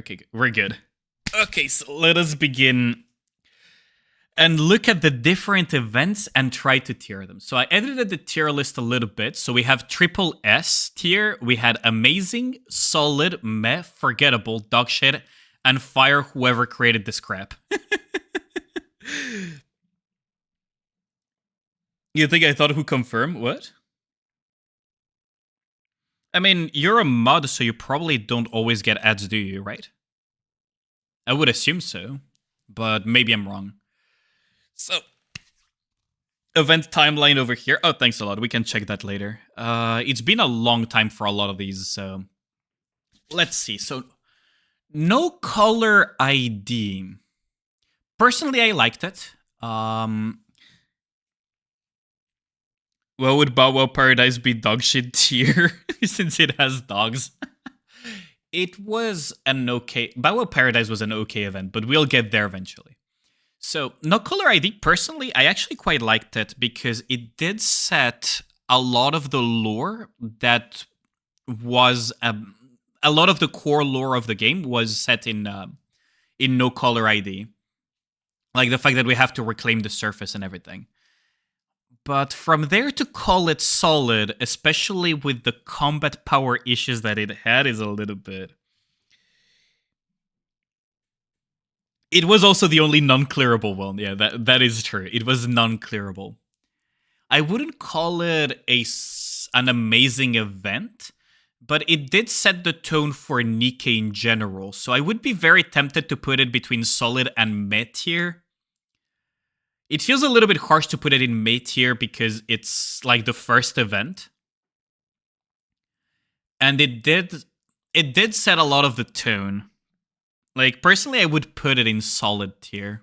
Okay, we're good. Okay, so let us begin and look at the different events and try to tier them. So I edited the tier list a little bit. So we have triple S tier, we had amazing, solid, meh, forgettable, dog shit, and fire whoever created this crap. You think I thought who confirmed? What? I mean, you're a mod, so you probably don't always get ads, do you, right? I would assume so, but maybe I'm wrong. So, event timeline over here. Oh, thanks a lot. We can check that later. It's been a long time for a lot of these, so let's see. So, no color ID. Personally, I liked it. Well, would Bow Wow Paradise be dog shit tier since it has dogs? It was an okay... Bow Wow Paradise was an okay event, but we'll get there eventually. So, No Color ID, personally, I actually quite liked it because it did set a lot of the lore that was... a lot of the core lore of the game was set in No Color ID. Like the fact that we have to reclaim the surface and everything. But from there to call it solid, especially with the combat power issues that it had, is a little bit... It was also the only non-clearable one. Yeah, that is true. It was non-clearable. I wouldn't call it an amazing event, but it did set the tone for Nikke in general. So I would be very tempted to put it between solid and meh tier. It feels a little bit harsh to put it in meh tier because it's like the first event. And it did set a lot of the tone. Like, personally, I would put it in solid tier.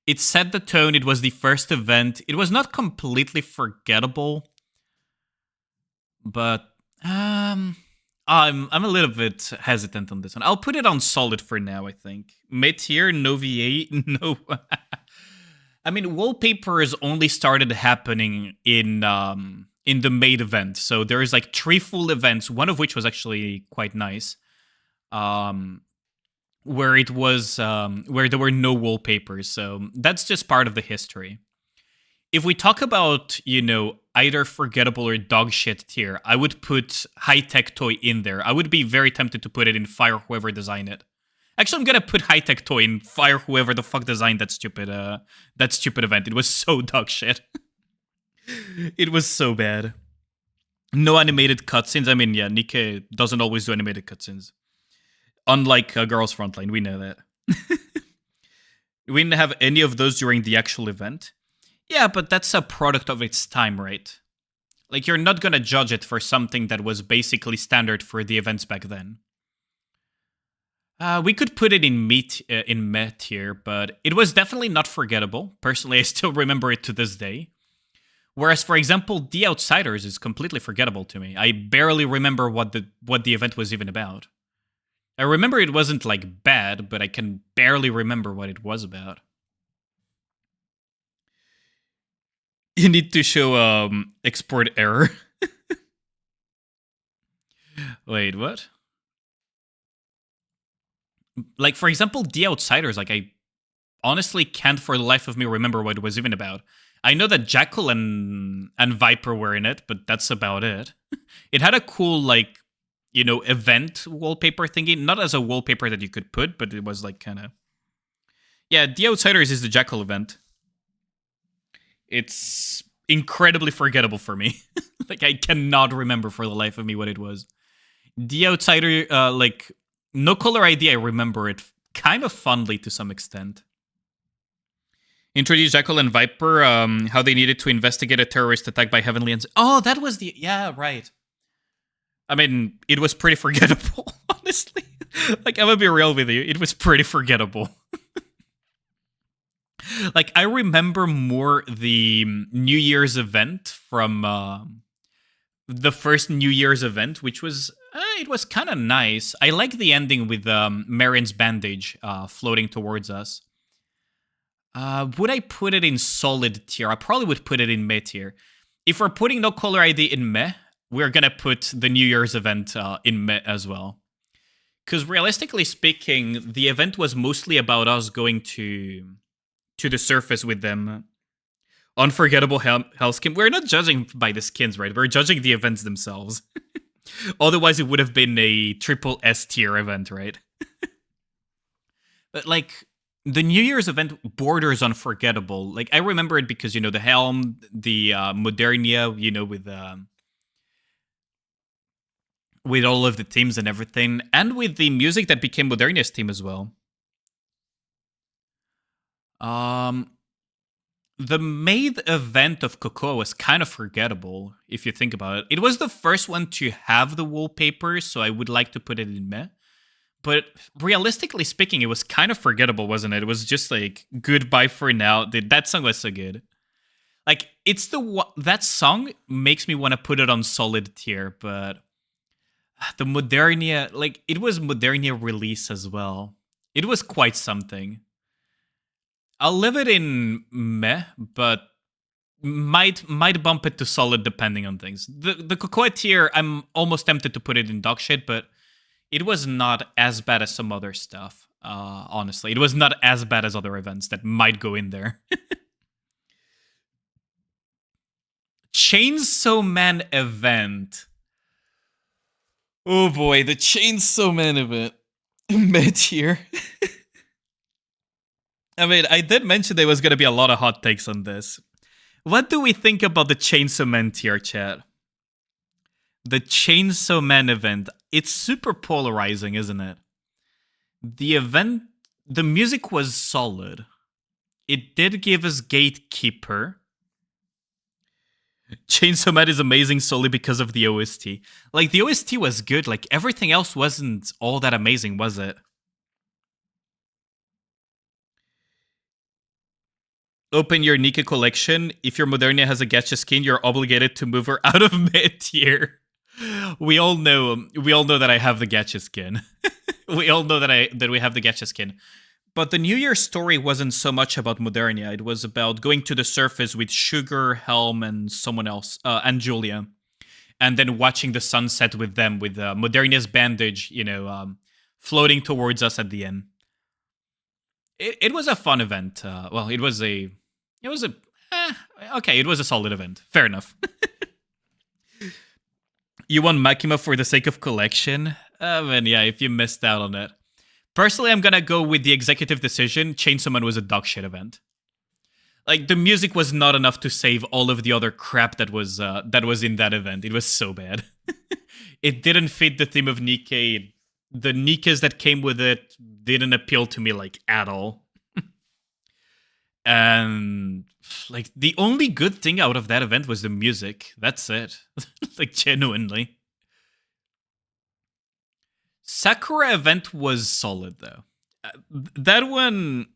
It set the tone, it was the first event. It was not completely forgettable. But, I'm a little bit hesitant on this one. I'll put it on solid for now, I think. Meh tier, no VA, no... I mean, wallpapers only started happening in the main event. So there's like 3 full events, one of which was actually quite nice. Where it was where there were no wallpapers. So that's just part of the history. If we talk about, you know, either forgettable or dog shit tier, I would put high-tech toy in there. I would be very tempted to put it in fire whoever designed it. Actually, I'm gonna put high-tech toy in fire whoever the fuck designed that stupid event. It was so dog shit. It was so bad. No animated cutscenes. I mean, yeah, Nikke doesn't always do animated cutscenes. Unlike Girls Frontline, we know that. We didn't have any of those during the actual event. Yeah, but that's a product of its time, right? Like, you're not gonna judge it for something that was basically standard for the events back then. We could put it in meh tier, but it was definitely not forgettable. Personally, I still remember it to this day. Whereas, for example, The Outsiders is completely forgettable to me. I barely remember what the event was even about. I remember it wasn't, like, bad, but I can barely remember what it was about. You need to show export error. Wait, what? Like, for example, The Outsiders, like, I honestly can't for the life of me remember what it was even about. I know that Jackal and Viper were in it, but that's about it. It had a cool, like, you know, event wallpaper thingy. Not as a wallpaper that you could put, but it was, like, kind of... Yeah, The Outsiders is the Jackal event. It's incredibly forgettable for me. Like, I cannot remember for the life of me what it was. The Outsider, like... No Color ID, I remember it kind of fondly to some extent. Introduce Jackal and Viper, how they needed to investigate a terrorist attack by Heavenly and... Oh, that was the... Yeah, right. I mean, it was pretty forgettable, honestly. Like, I'm gonna be real with you. It was pretty forgettable. Like, I remember more the New Year's event from... the first New Year's event, which was... it was kind of nice. I like the ending with Marin's bandage floating towards us. Would I put it in solid tier? I probably would put it in meh tier. If we're putting No Color ID in meh, we're gonna put the New Year's event in meh as well. Because realistically speaking, the event was mostly about us going to the surface with them. Unforgettable hell skin. We're not judging by the skins, right? We're judging the events themselves. Otherwise, it would have been a triple S tier event, right? But like the New Year's event borders unforgettable. Like I remember it because the helm, the Modernia, with all of the themes and everything, and with the music that became Modernia's theme as well. The main event of Cocoa was kind of forgettable, if you think about it. It was the first one to have the wallpaper, so I would like to put it in meh. But realistically speaking, it was kind of forgettable, wasn't it? It was just like, goodbye for now. That song was so good. Like, that song makes me want to put it on solid tier, but the Modernia, like, it was Modernia release as well. It was quite something. I'll leave it in meh, but might bump it to solid depending on things. The Cocoa tier, I'm almost tempted to put it in dog shit, but it was not as bad as some other stuff. Honestly, it was not as bad as other events that might go in there. Chainsaw Man event. Oh boy, the Chainsaw Man event. Meh tier. I mean, I did mention there was going to be a lot of hot takes on this. What do we think about the Chainsaw Man tier, chat? The Chainsaw Man event. It's super polarizing, isn't it? The music was solid. It did give us Gatekeeper. Chainsaw Man is amazing solely because of the OST. Like, the OST was good. Like, everything else wasn't all that amazing, was it? Open your Nikke collection. If your Modernia has a gacha skin, you're obligated to move her out of mid tier. We all know that I have the gacha skin. We all know that we have the gacha skin. But the New Year story wasn't so much about Modernia. It was about going to the surface with Sugar, Helm, and someone else, and Julia, and then watching the sunset with them, with Modernia's bandage, floating towards us at the end. It was a fun event. It was a solid event. Fair enough. You want Makima for the sake of collection? Yeah, if you missed out on it. Personally, I'm gonna go with the executive decision. Chainsaw Man was a dog shit event. Like, the music was not enough to save all of the other crap that was in that event. It was so bad. It didn't fit the theme of Nikke. The Nikkes that came with it didn't appeal to me, like, at all. And, like, the only good thing out of that event was the music. That's it. Like, genuinely. Sakura event was solid, though. That one,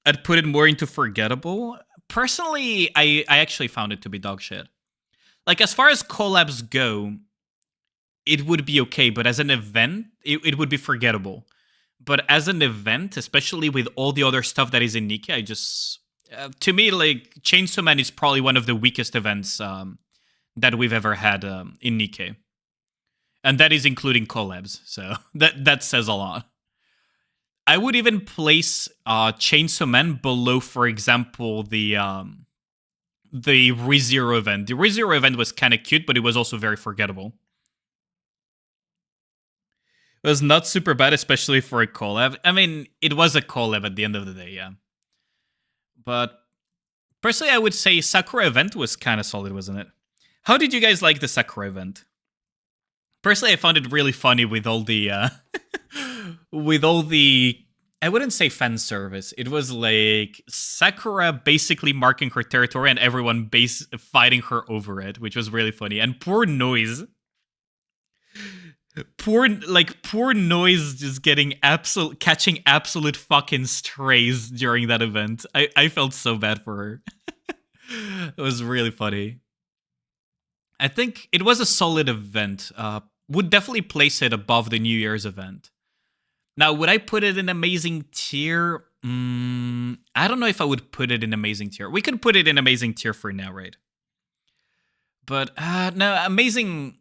I'd put it more into forgettable. Personally, I actually found it to be dog shit. Like, as far as collabs go, it would be okay, but as an event, it would be forgettable. But as an event, especially with all the other stuff that is in Nikke, I just... to me, like, Chainsaw Man is probably one of the weakest events that we've ever had in Nikke. And that is including collabs, so that says a lot. I would even place Chainsaw Man below, for example, the ReZero event. The ReZero event was kind of cute, but it was also very forgettable. It was not super bad, especially for a collab. I mean, it was a collab at the end of the day, yeah. But personally, I would say Sakura event was kind of solid, wasn't it? How did you guys like the Sakura event? Personally, I found it really funny with all the... I wouldn't say fan service. It was like Sakura basically marking her territory and everyone fighting her over it, which was really funny. And poor Noise. Poor Noise just catching absolute fucking strays during that event. I felt so bad for her. It was really funny. I think it was a solid event. Would definitely place it above the New Year's event. Now, would I put it in amazing tier? I don't know if I would put it in amazing tier. We could put it in amazing tier for now, right? But no, amazing.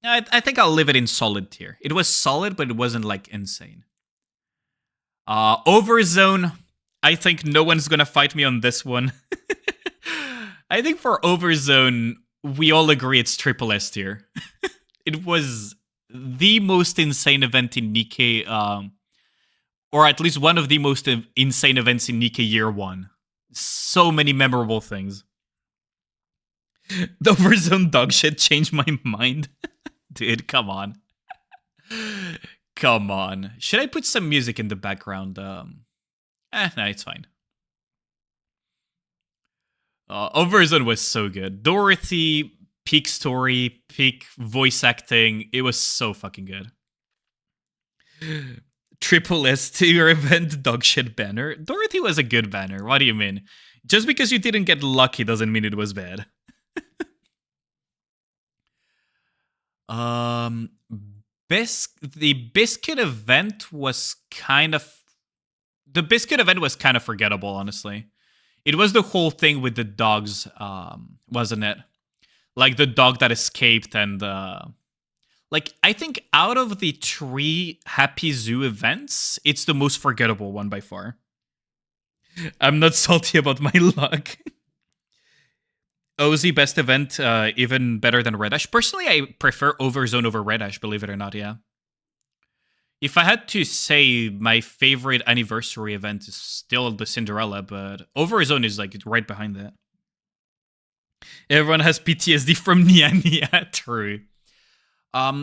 I think I'll leave it in solid tier. It was solid, but it wasn't like insane. Overzone, I think no one's gonna fight me on this one. I think for Overzone, we all agree it's triple S tier. It was the most insane event in Nikke, or at least one of the most insane events in Nikke year one. So many memorable things. The Overzone dog shit changed my mind. Dude, come on. Come on. Should I put some music in the background? No, it's fine. Overzone was so good. Dorothy, peak story, peak voice acting. It was so fucking good. Triple S tier event dogshit banner. Dorothy was a good banner. What do you mean? Just because you didn't get lucky doesn't mean it was bad. The biscuit event was kind of... The biscuit event was kind of forgettable, honestly. It was the whole thing with the dogs, wasn't it? Like the dog that escaped and... Like, I think out of the 3 Happy Zoo events, it's the most forgettable one by far. I'm not salty about my luck. OZ best event, even better than Red Ash. Personally, I prefer Overzone over Red Ash, believe it or not, yeah. If I had to say my favorite anniversary event is still the Cinderella, but Overzone is like right behind that. Everyone has PTSD from Nikke, true.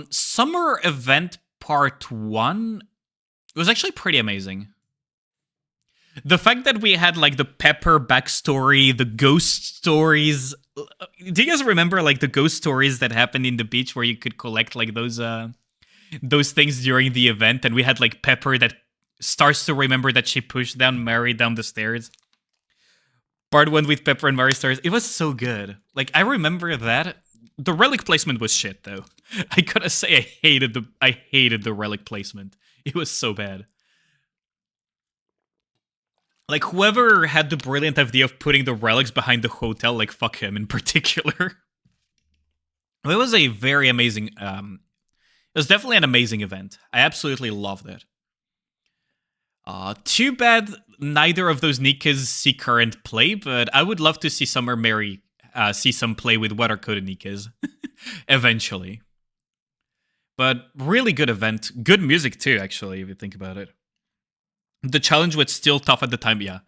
Summer event part 1 was actually pretty amazing. The fact that we had like the Pepper backstory, the ghost stories. Do you guys remember like the ghost stories that happened in the beach where you could collect like those things during the event? And we had like Pepper that starts to remember that she pushed down Mary down the stairs. Part 1 with Pepper and Mary stairs. It was so good. Like I remember that. The relic placement was shit though. I gotta say I hated the relic placement. It was so bad. Like, whoever had the brilliant idea of putting the relics behind the hotel, like, fuck him in particular. It was a very amazing, it was definitely an amazing event. I absolutely loved it. Too bad neither of those Nikkes see current play, but I would love to see Summer Mary see some play with water-coated Nikkes. Eventually. But really good event. Good music, too, actually, if you think about it. The challenge was still tough at the time, yeah.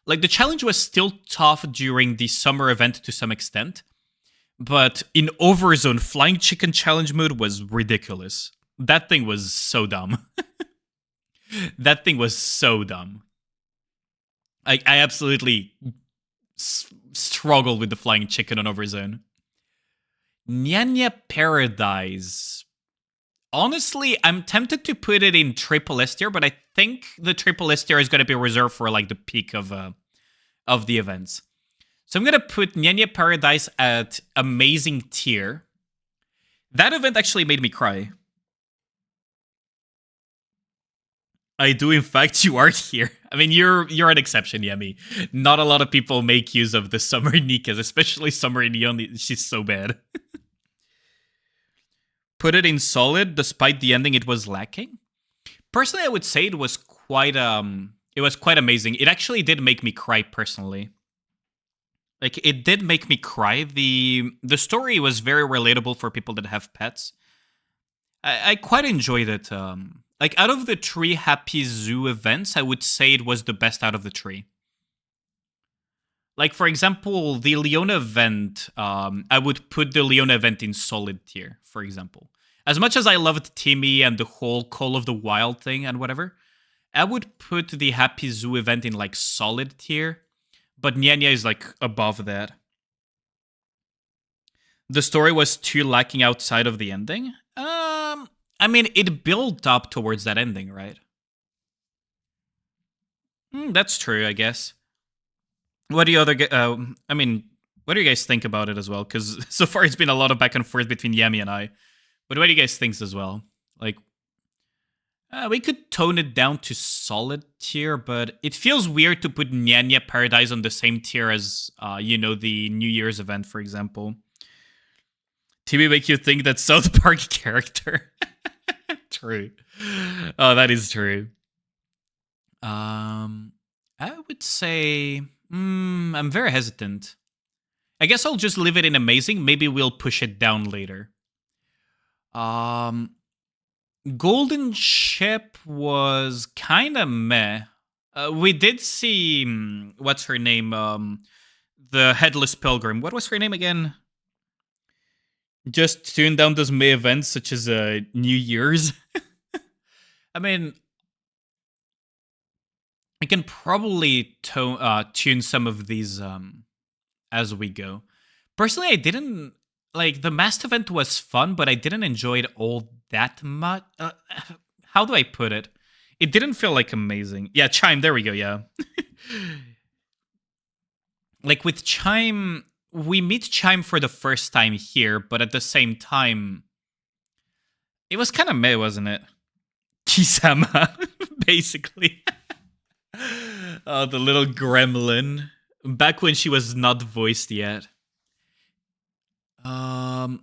Like, the challenge was still tough during the summer event to some extent. But in Overzone, Flying Chicken Challenge mode was ridiculous. That thing was so dumb. That thing was so dumb. I absolutely struggled with the Flying Chicken on Overzone. Nikke Paradise... Honestly, I'm tempted to put it in triple S tier, but I think the triple S tier is going to be reserved for like the peak of the events. So I'm going to put Nikke Paradise at amazing tier. That event actually made me cry. I do, in fact, you are here. I mean, you're an exception, Yemi. Not a lot of people make use of the Summer Nikkes, especially Summer Neon. She's so bad. Put it in solid, despite the ending it was lacking. Personally, I would say it was quite amazing. It actually did make me cry personally. Like, it did make me cry. The story was very relatable for people that have pets. I quite enjoyed it. Like, out of the 3 Happy Zoo events, I would say it was the best out of the 3. Like, for example, the Leona event, I would put the Leona event in solid tier, for example. As much as I loved Timmy and the whole Call of the Wild thing and whatever, I would put the Happy Zoo event in, like, solid tier. But Nikke is, like, above that. The story was too lacking outside of the ending. I mean, it built up towards that ending, right? That's true, I guess. What do you what do you guys think about it as well? Because so far it's been a lot of back and forth between Yemi and I. But what do you guys think as well? Like, we could tone it down to solid tier, but it feels weird to put Nikke Paradise on the same tier as, the New Year's event, for example. TV make you think that South Park character. True. Oh, that is true. I would say I'm very hesitant. I guess I'll just leave it in amazing. Maybe we'll push it down later. Golden Ship was kind of meh. We did see what's her name? The Headless Pilgrim. What was her name again? Just tune down those meh events such as New Year's. I mean, I can probably tune some of these as we go. Personally, I didn't like the masked event was fun, but I didn't enjoy it all that much. How do I put it? It didn't feel like amazing. Yeah, Chime. There we go. Yeah. Like with Chime, we meet Chime for the first time here, but at the same time, it was kind of meh, wasn't it? Kisama, basically. Oh, the little gremlin. Back when she was not voiced yet.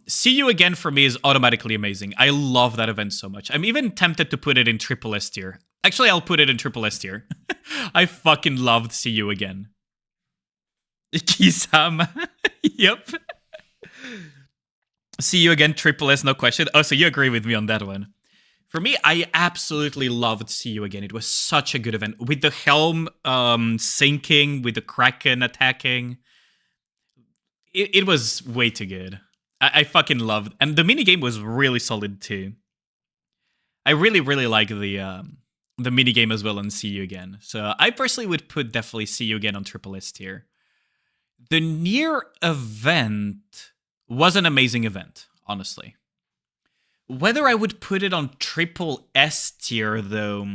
See You Again for me is automatically amazing. I love that event so much. I'm even tempted to put it in triple S tier. Actually, I'll put it in triple S tier. I fucking loved See You Again. Kisama. Yep. See You Again, triple S, no question. Oh, so you agree with me on that one. For me, I absolutely loved See You Again. It was such a good event. With the helm sinking, with the Kraken attacking. It was way too good. I fucking loved. And the minigame was really solid too. I really, really like the minigame as well on See You Again. So I personally would put definitely See You Again on triple S tier. The Nier event was an amazing event, honestly. Whether I would put it on triple S tier, though...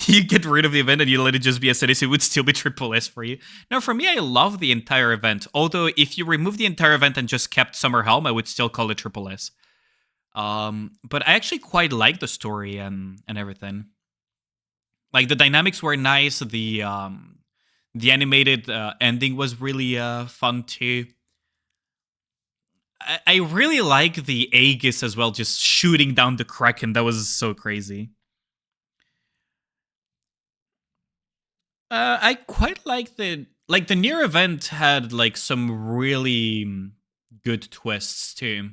You get rid of the event and you let it just be a series, it would still be triple S for you. Now, for me, I love the entire event. Although, if you remove the entire event and just kept Summer Helm, I would still call it triple S. But I actually quite like the story and everything. Like, the dynamics were nice. The animated ending was really fun, too. I really like the Aegis as well, just shooting down the Kraken. That was so crazy. I quite like the Nier event had like some really good twists too,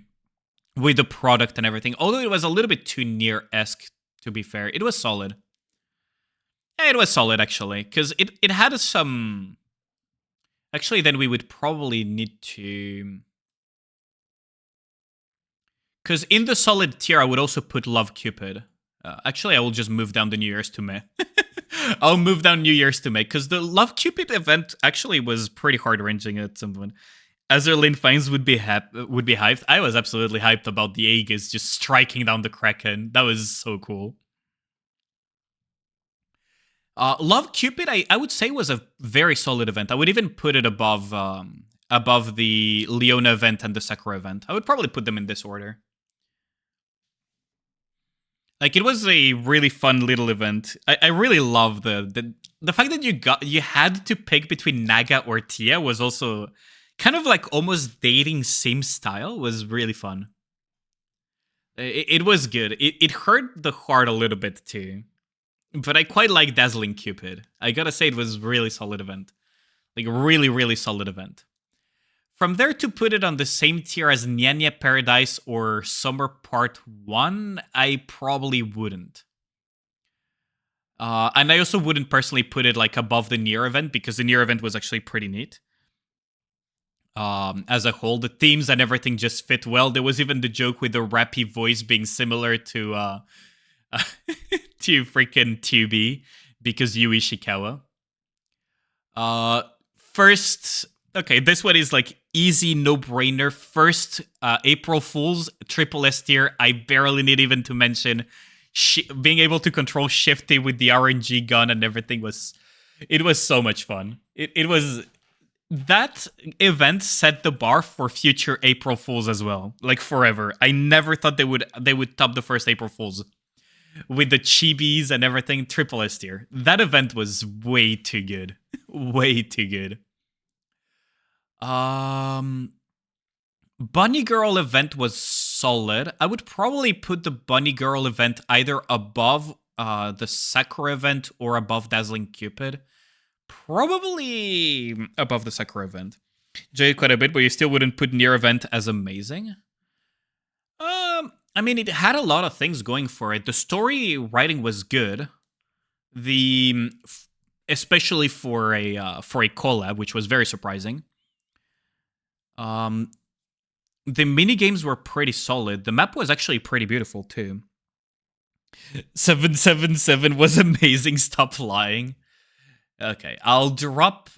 with the product and everything. Although it was a little bit too Nier-esque, to be fair, it was solid. Yeah, it was solid actually, because it had some. Actually, then we would probably need to. Because in the solid tier, I would also put Love Cupid. Actually, I will just move down the New Year's to May. I'll move down New Year's to May, because the Love Cupid event actually was pretty hard-wrenching at some point. Azerlin Fines would be hyped. I was absolutely hyped about the Aegis just striking down the Kraken. That was so cool. Love Cupid, I would say, was a very solid event. I would even put it above the Leona event and the Sakura event. I would probably put them in this order. Like, it was a really fun little event. I really love the fact that you had to pick between Naga or Tia was also kind of like almost dating sim style. Was really fun. It was good. It hurt the heart a little bit too. But I quite like Dazzling Cupid. I gotta say, it was really solid event. Like, really, really solid event. From there, to put it on the same tier as Nyanya Paradise or Summer Part 1, I probably wouldn't. And I also wouldn't personally put it like above the Nier event, because the Nier event was actually pretty neat. As a whole, the themes and everything just fit well. There was even the joke with the rappy voice being similar to to freaking 2B, because Yui Ishikawa. First... Okay, this one is like easy, no-brainer. First, April Fool's, triple S tier. I barely need even to mention being able to control Shifty with the RNG gun and everything was so much fun. It was that event set the bar for future April Fools as well, like forever. I never thought they would top the first April Fools with the chibis and everything. Triple S tier. That event was way too good, way too good. Um, Bunny Girl event was solid. I would probably put the Bunny Girl event either above the Sakura event or above Dazzling Cupid. Probably above the Sakura event. Jade quite a bit, but you still wouldn't put Nier event as amazing. I mean, it had a lot of things going for it. The story writing was good. Especially for a collab, which was very surprising. The mini games were pretty solid. The map was actually pretty beautiful too. 777 was amazing. Stop lying. Okay, I'll drop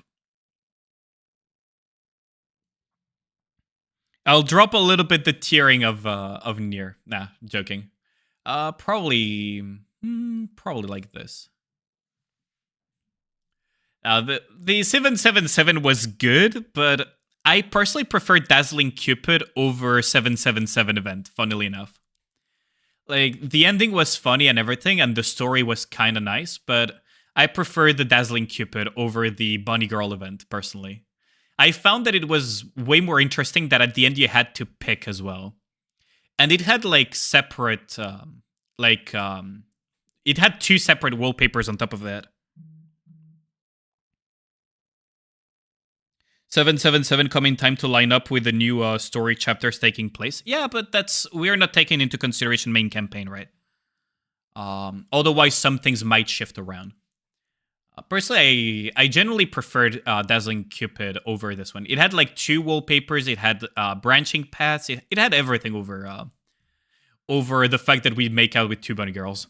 a little bit the tiering of Nier. Nah, joking. Probably like this. The 777 was good, but I personally prefer Dazzling Cupid over 777 event, funnily enough. Like, the ending was funny and everything, and the story was kind of nice, but I prefer the Dazzling Cupid over the Bunny Girl event, personally. I found that it was way more interesting that at the end you had to pick as well. And it had, like, separate, it had 2 separate wallpapers on top of that. 777 coming time to line up with the new story chapters taking place. Yeah, but we're not taking into consideration main campaign, right? Otherwise, some things might shift around. Personally, I generally preferred Dazzling Cupid over this one. It had like 2 wallpapers. It had branching paths. It had everything over the fact that we make out with 2 bunny girls.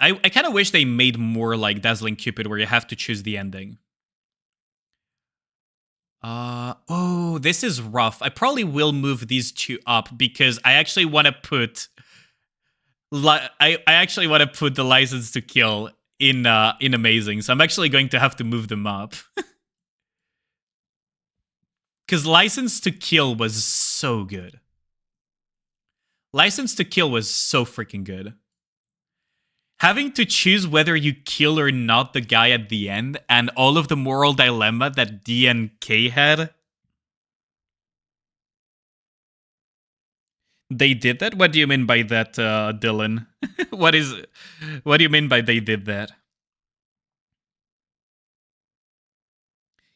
I kind of wish they made more like Dazzling Cupid where you have to choose the ending. Oh, this is rough. I probably will move these 2 up because I actually want to put I actually want to put the License to Kill in Amazing. So I'm actually going to have to move them up. Cuz License to Kill was so good. License to Kill was so freaking good. Having to choose whether you kill or not the guy at the end, and all of the moral dilemma that D and K had. They did that? What do you mean by that, Dylan? What do you mean by they did that?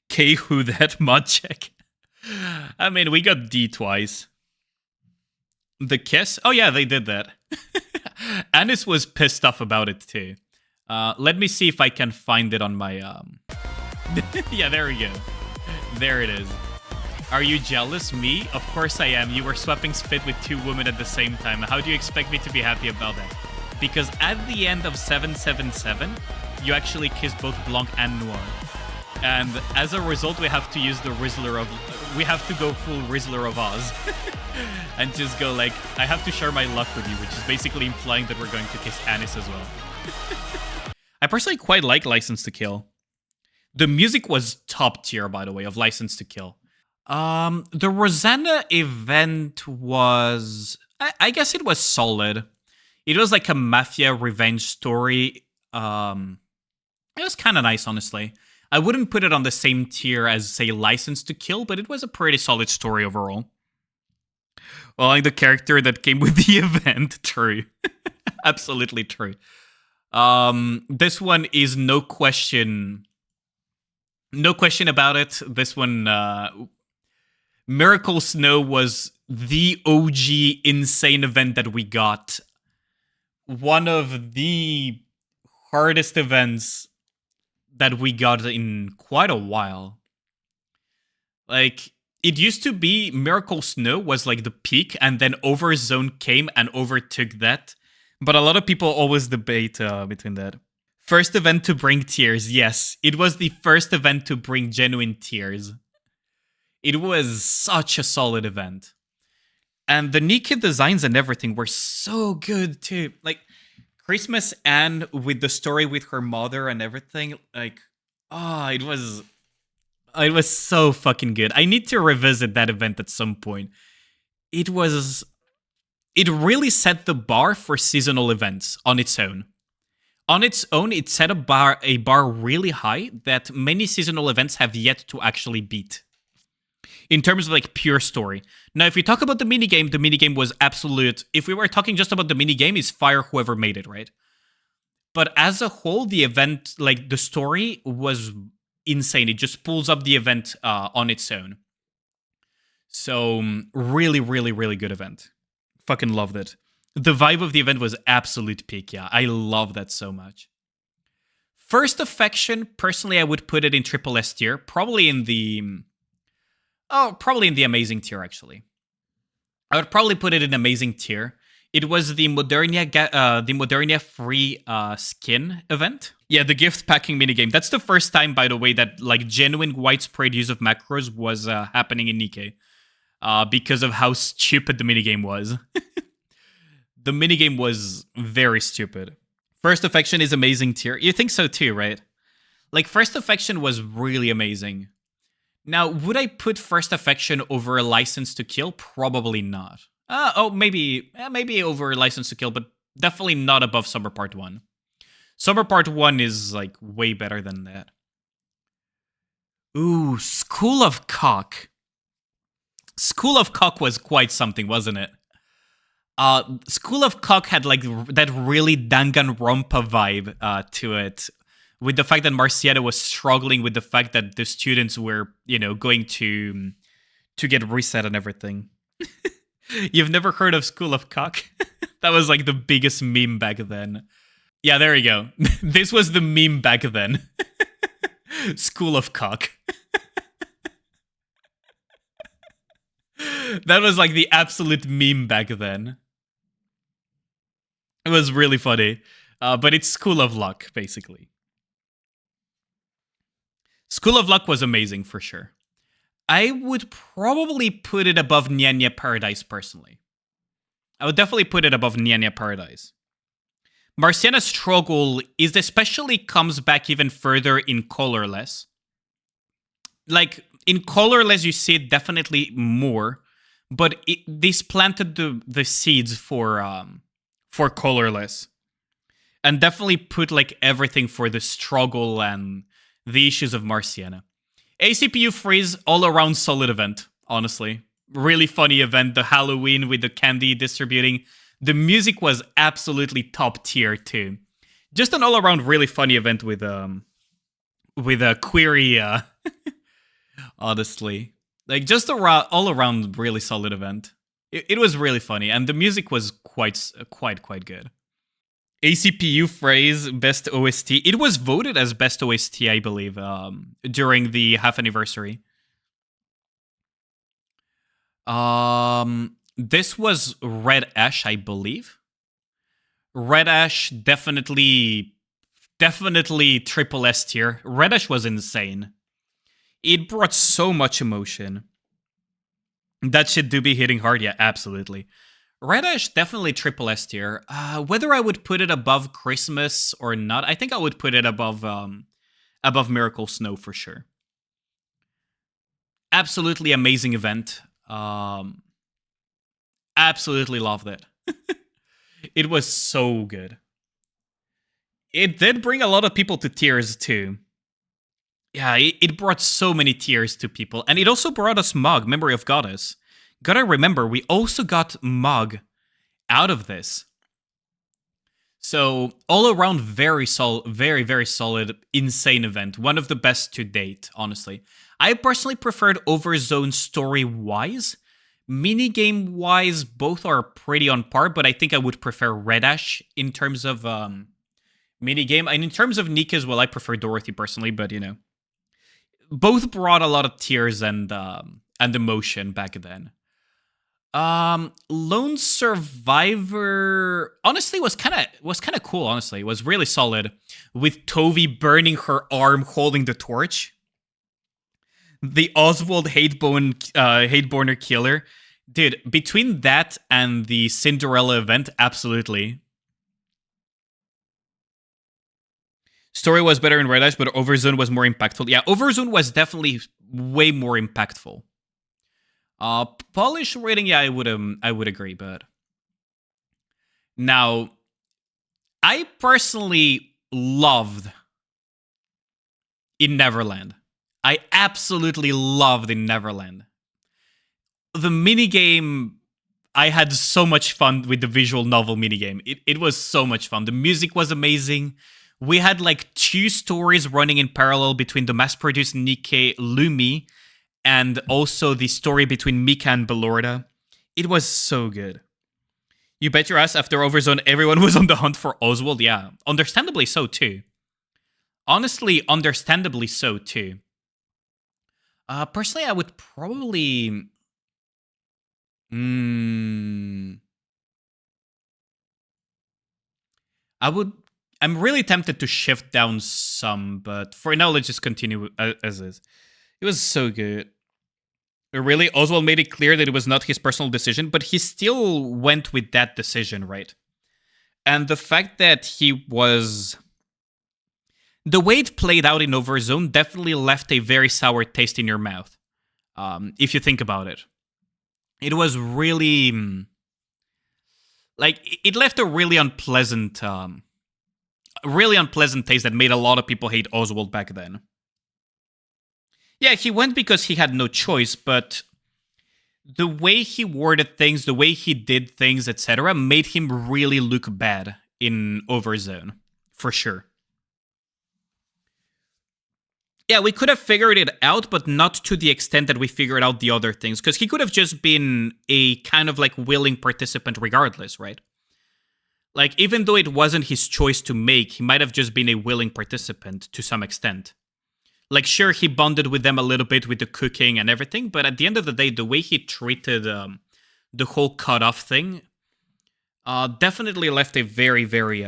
K who that mod check? I mean, we got D twice. The kiss? Oh yeah, they did that. Anis was pissed off about it too. Let me see if I can find it on my... Yeah, there we go. There it is. Are you jealous? Me? Of course I am. You were swapping spit with 2 women at the same time. How do you expect me to be happy about that? Because at the end of 777, you actually kiss both Blanc and Noir. And as a result, we have to use the Rizzler of... We have to go full Rizzler of Oz. And just go like, I have to share my luck with you, which is basically implying that we're going to kiss Anis as well. I personally quite like License to Kill. The music was top tier, by the way, of License to Kill. The Rosanna event was... I guess it was solid. It was like a mafia revenge story. It was kind of nice, honestly. I wouldn't put it on the same tier as, say, License to Kill, but it was a pretty solid story overall. Well, like the character that came with the event. True. Absolutely true. This one is no question about it. This one, Miracle Snow was the OG insane event that we got. One of the hardest events that we got in quite a while. Like, it used to be Miracle Snow was like the peak, and then Overzone came and overtook that. But a lot of people always debate between that. First event to bring tears. Yes, it was the first event to bring genuine tears. It was such a solid event. And the Nikke designs and everything were so good too. Like, Christmas Anne with the story with her mother and everything. Like, it was so fucking good. I need to revisit that event at some point. It really set the bar for seasonal events on its own. On its own, it set a bar really high that many seasonal events have yet to actually beat. In terms of like pure story. Now, if we talk about the minigame was absolute. If we were talking just about the minigame, is fire whoever made it, right? But as a whole, the event, like the story, was insane. It just pulls up the event on its own. So really, really, really good event. Fucking loved it. The vibe of the event was absolute peak. Yeah, I love that so much. First Affection, personally, I would put it in triple S tier, probably in the amazing tier. Actually, I would probably put it in amazing tier. It was the Modernia free skin event. Yeah, the gift packing minigame. That's the first time, by the way, that like genuine widespread use of macros was happening in Nikke. Because of how stupid the minigame was. The minigame was very stupid. First Affection is amazing tier. You think so too, right? Like, First Affection was really amazing. Now, would I put First Affection over a License to Kill? Probably not. Maybe over License to Kill, but definitely not above Summer Part 1. Summer Part 1 is, like, way better than that. Ooh, School of Cock. School of Cock was quite something, wasn't it? School of Cock had like that really Danganronpa vibe to it, with the fact that Marciana was struggling with the fact that the students were, going to get reset and everything. You've never heard of School of Cock? That was like the biggest meme back then. Yeah, there you go. This was the meme back then. School of Cock. That was like the absolute meme back then. It was really funny. But it's School of Luck, basically. School of Luck was amazing, for sure. I would probably put it above Nikke Paradise, personally. I would definitely put it above Nikke Paradise. Marciana's struggle is especially comes back even further in Colorless. Like, in Colorless, you see it definitely more, but this planted the seeds for Colorless, and definitely put like everything for the struggle and the issues of Marciana. ACPU Freeze, all around solid event, honestly. Really funny event. The Halloween with the candy distributing. The music was absolutely top tier too. Just an all around really funny event with a query. Honestly, like just all around really solid event. It was really funny, and the music was quite good. ACPU Phrase Best OST. It was voted as Best OST, I believe, during the half anniversary. This was Red Ash, I believe. Red Ash definitely triple S tier. Red Ash was insane. It brought so much emotion. That shit do be hitting hard, yeah, absolutely. Red Ash, definitely triple S tier. Whether I would put it above Christmas or not, I think I would put it above Miracle Snow for sure. Absolutely amazing event. Absolutely loved it. It was so good. It did bring a lot of people to tears too. Yeah, it brought so many tears to people. And it also brought us Mog, Memory of Goddess. Gotta remember, we also got Mog out of this. So, all around, very, very solid, insane event. One of the best to date, honestly. I personally preferred Overzone story-wise. Minigame-wise, both are pretty on par, but I think I would prefer Red Ash in terms of minigame. And in terms of Nikke as well, I prefer Dorothy personally, but both brought a lot of tears and emotion back then. Lone Survivor honestly was kind of cool. Honestly, it was really solid, with Tovey burning her arm holding the torch. The Oswald Hateborner killer, dude. Between that and the Cinderella event, absolutely. Story was better in Red Ash, but Overzone was more impactful. Yeah, Overzone was definitely way more impactful. Polish rating, yeah, I would agree, but now I personally loved in Neverland. I absolutely loved in Neverland. The minigame, I had so much fun with the visual novel minigame. It was so much fun. The music was amazing. We had like 2 stories running in parallel between the mass-produced Nikke Lumi and also the story between Mika and Belorda. It was so good. You bet your ass after Overzone, everyone was on the hunt for Oswald. Yeah, understandably so too. Honestly, understandably so too. Personally, I would probably... I'm really tempted to shift down some, but for now, let's just continue as is. It was so good. Really, Oswald made it clear that it was not his personal decision, but he still went with that decision, right? And the fact that he was... The way it played out in Overzone definitely left a very sour taste in your mouth, if you think about it. It was really... Like, it left a really unpleasant taste that made a lot of people hate Oswald back then. Yeah, he went because he had no choice, but the way he worded things, the way he did things, etc., made him really look bad in Overzone, for sure. Yeah, we could have figured it out, but not to the extent that we figured out the other things, because he could have just been a kind of like willing participant regardless, right? Like, even though it wasn't his choice to make, he might have just been a willing participant to some extent. Like, sure, he bonded with them a little bit with the cooking and everything, but at the end of the day, the way he treated the whole cut-off thing definitely left a very, very,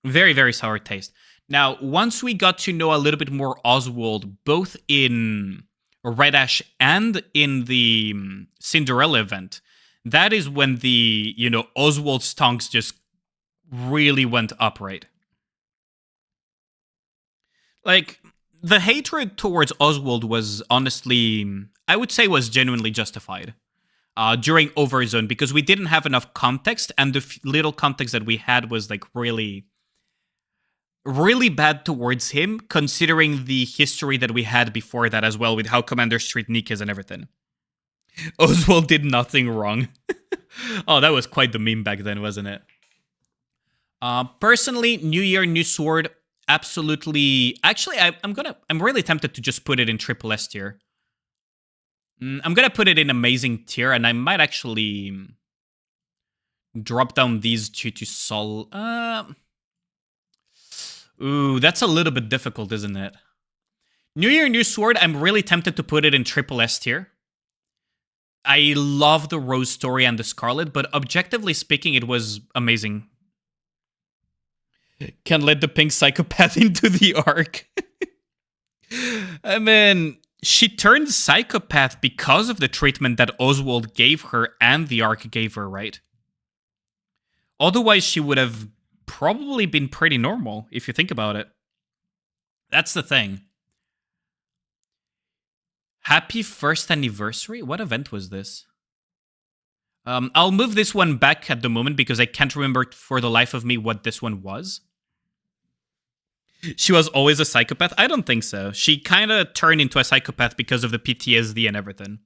very sour taste. Now, once we got to know a little bit more Oswald, both in Red Ash and in the Cinderella event, that is when the, Oswald stonks just really went up, right? Like, the hatred towards Oswald was honestly, I would say was genuinely justified during Overzone, because we didn't have enough context, and the little context that we had was like really bad towards him, considering the history that we had before that as well, with how Commanders treat Nikkes and everything. Oswald did nothing wrong. Oh, that was quite the meme back then, wasn't it? Personally, New Year, New Sword, absolutely. Actually, I'm really tempted to just put it in triple S tier. I'm gonna put it in amazing tier, and I might actually drop down these 2 to Sol. Ooh, that's a little bit difficult, isn't it? New Year, New Sword, I'm really tempted to put it in triple S tier. I love the Rose story and the Scarlet, but objectively speaking, it was amazing. Can let the pink psychopath into the arc. I mean, she turned psychopath because of the treatment that Oswald gave her and the arc gave her, right? Otherwise, she would have probably been pretty normal, if you think about it. That's the thing. Happy first anniversary? What event was this? I'll move this one back at the moment because I can't remember for the life of me what this one was. She was always a psychopath? I don't think so. She kind of turned into a psychopath because of the PTSD and everything.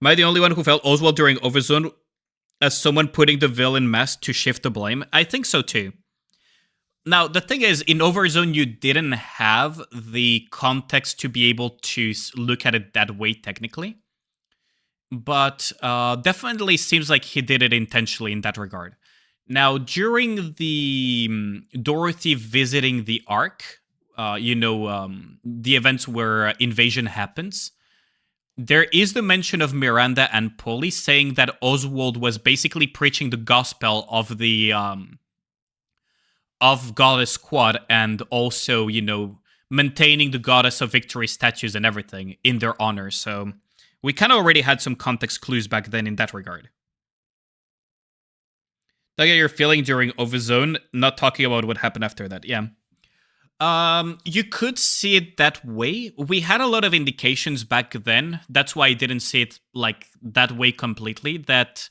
Am I the only one who felt Oswald during Overzone as someone putting the villain mask to shift the blame? I think so too. Now, the thing is, in Overzone, you didn't have the context to be able to look at it that way, technically. But definitely seems like he did it intentionally in that regard. Now, during the Dorothy visiting the Ark, the events where invasion happens, there is the mention of Miranda and Polly saying that Oswald was basically preaching the gospel of the of Goddess Squad, and also, maintaining the Goddess of Victory statues and everything in their honor. So we kind of already had some context clues back then in that regard. I get your feeling during Overzone, not talking about what happened after that. Yeah. You could see it that way. We had a lot of indications back then. That's why I didn't see it like that way completely, that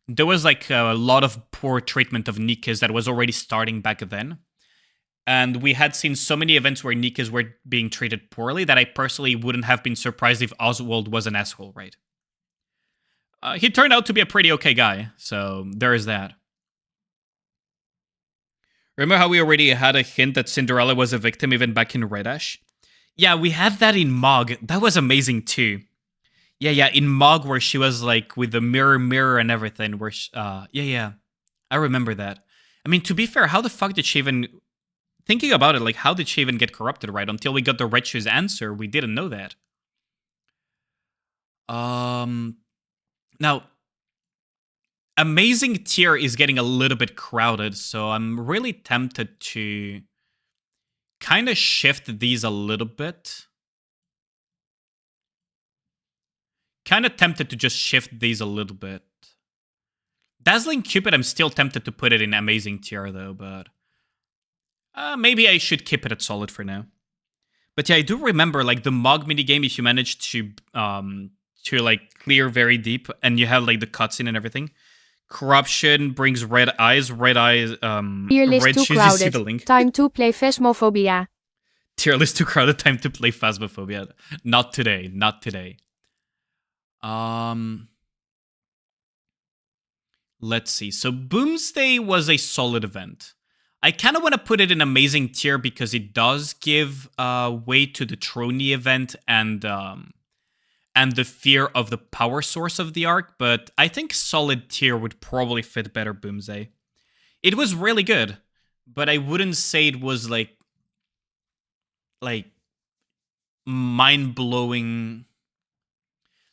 there was like a lot of poor treatment of Nikkes that was already starting back then. And we had seen so many events where Nikkes were being treated poorly that I personally wouldn't have been surprised if Oswald was an asshole, right? He turned out to be a pretty okay guy, so there is that. Remember how we already had a hint that Cinderella was a victim even back in Red Ash? Yeah, we had that in Mog. That was amazing too. Yeah, in Mog where she was like with the mirror and everything. Where yeah. I remember that. I mean, to be fair, how the fuck did she even... Thinking about it, like, how did she even get corrupted, right? Until we got the Red Shoes answer, we didn't know that. Now, Amazing tier is getting a little bit crowded, so I'm really tempted to kind of shift these a little bit. Kind of tempted to just shift these a little bit. Dazzling Cupid, I'm still tempted to put it in Amazing tier, though, but... maybe I should keep it at solid for now. But yeah, I do remember like the Mog minigame. If you manage to like clear very deep, and you have like the cutscene and everything. Corruption brings red eyes. Red shoes. You see the link. Time to play Phasmophobia. Tier list too crowded. Time to play Phasmophobia. Not today. Not today. Let's see. So Boomsday was a solid event. I kind of want to put it in Amazing tier because it does give way to the Trony event and the fear of the power source of the arc, but I think solid tier would probably fit better Boomsday. It was really good, but I wouldn't say it was like mind-blowing.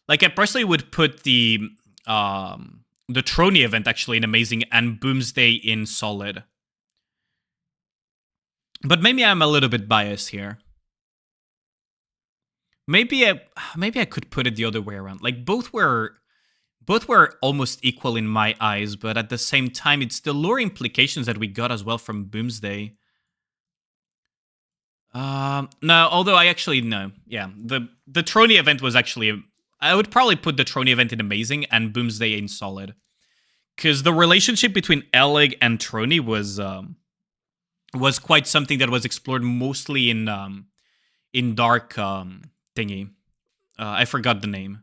Like I personally would put the Trony event actually in Amazing and Boomsday in solid. But maybe I'm a little bit biased here. Maybe I could put it the other way around. Like both were almost equal in my eyes, but at the same time, it's the lore implications that we got as well from Boomsday. No, although I actually no, yeah, the Trony event was actually. I would probably put the Trony event in Amazing and Boomsday in solid, because the relationship between Allyane and Trony was quite something that was explored mostly in Dark thingy. I forgot the name.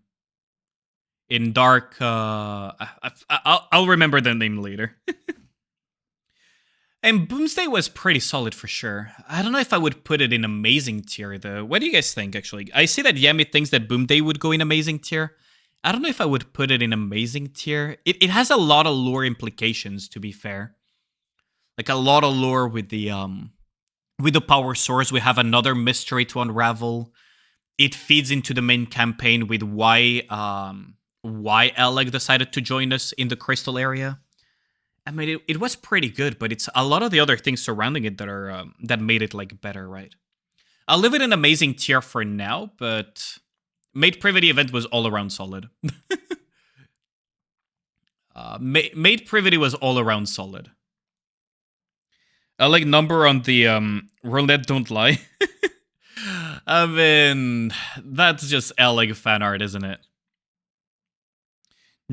In Dark, I'll remember the name later. And Boomsday was pretty solid for sure. I don't know if I would put it in Amazing tier though. What do you guys think? Actually, I see that Yami thinks that Boomsday would go in Amazing tier. I don't know if I would put it in Amazing tier. It has a lot of lore implications, to be fair. Like a lot of lore with the power source. We have another mystery to unravel. It feeds into the main campaign with why Alec decided to join us in the crystal area. I mean, it was pretty good, but it's a lot of the other things surrounding it that are that made it like better, right? I'll leave it in Amazing tier for now, but Maid Privity event was all around solid. Maid Privity was all around solid. I like number on the roulette don't lie. I mean, that's just Alec fan art, isn't it?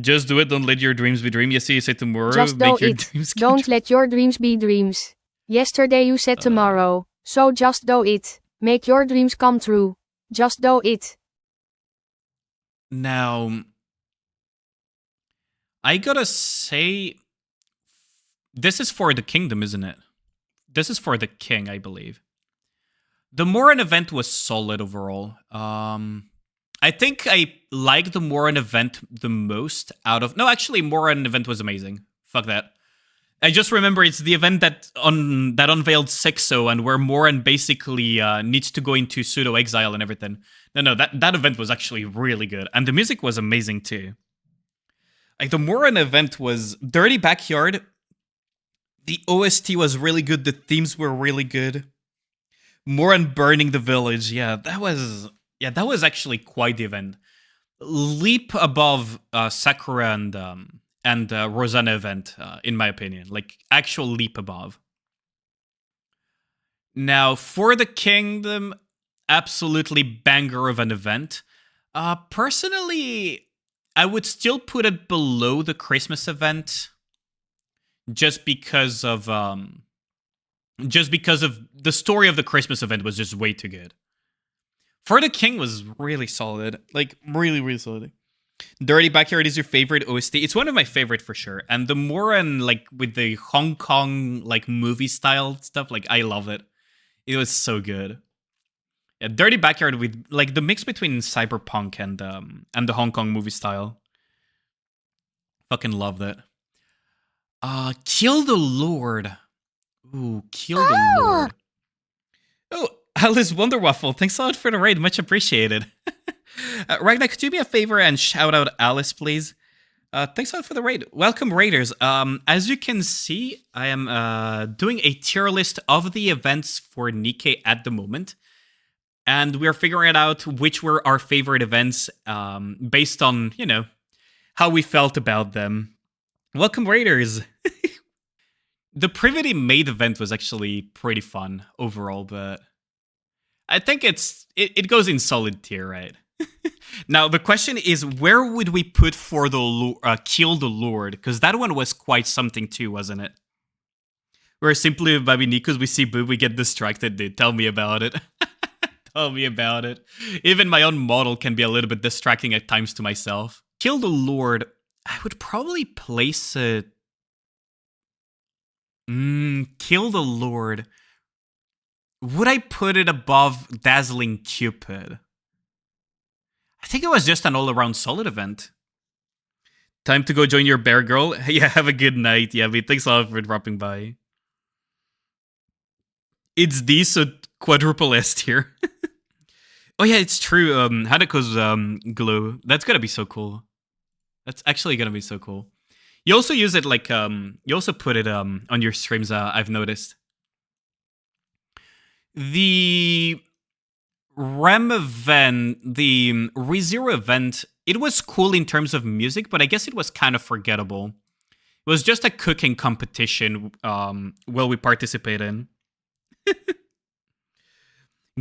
Just do it, don't let your dreams be dreams. Yes, you say tomorrow, just make do your it. dreams Don't let your dreams be dreams. Yesterday you said tomorrow, so just do it. Make your dreams come true. Just do it. Now, I gotta say, this is for the kingdom, isn't it? This is for the king, I believe. The Moran event was solid overall. I think I like the Moran event the most out of... No, actually, Moran event was amazing. Fuck that. I just remember it's the event that unveiled Sixo and where Moran basically needs to go into pseudo-exile and everything. No, that event was actually really good. And the music was amazing too. Like, the Moran event was Dirty Backyard. The OST was really good. The themes were really good. Moran burning the village. Yeah, that was actually quite the event. Leap above Sakura and Rosanna event, in my opinion. Like, actual leap above. Now, for the kingdom, absolutely banger of an event. Personally, I would still put it below the Christmas event, just because of the story of the Christmas event was just way too good. For the King was really solid, like really, really solid. Dirty Backyard is your favorite OST. It's one of my favorite for sure. And the more and like with the Hong Kong like movie style stuff, like I love it. It was so good. Yeah, Dirty Backyard with like the mix between cyberpunk and the Hong Kong movie style. Fucking love that. Kill the Lord. Ooh, Kill the Lord. Oh, Alice Wonderwaffle, thanks a lot for the raid. Much appreciated. Ragnar, could you do me a favor and shout out Alice, please? Thanks a lot for the raid. Welcome, raiders. As you can see, I am doing a tier list of the events for Nikke at the moment. And we're figuring out which were our favorite events based on, you know, how we felt about them. Welcome, raiders. The Privity Maid event was actually pretty fun overall, but I think it goes in solid tier, right? Now, the question is, where would we put for the Kill the Lord? Because that one was quite something too, wasn't it? Where simply by because we see boob, we get distracted, dude. Tell me about it. Tell me about it. Even my own model can be a little bit distracting at times to myself. Kill the Lord, I would probably place it... Kill the Lord. Would I put it above Dazzling Cupid? I think it was just an all-around solid event. Time to go join your bear girl. Yeah, have a good night. Yeah, but thanks a lot for dropping by. It's D, so quadruple S tier. Oh yeah, it's true. Hanako's glow. That's gonna be so cool. That's actually gonna be so cool. You also use it like you also put it on your streams. I've noticed. The Rem event, the ReZero event, it was cool in terms of music, but I guess it was kind of forgettable. It was just a cooking competition while we participate in.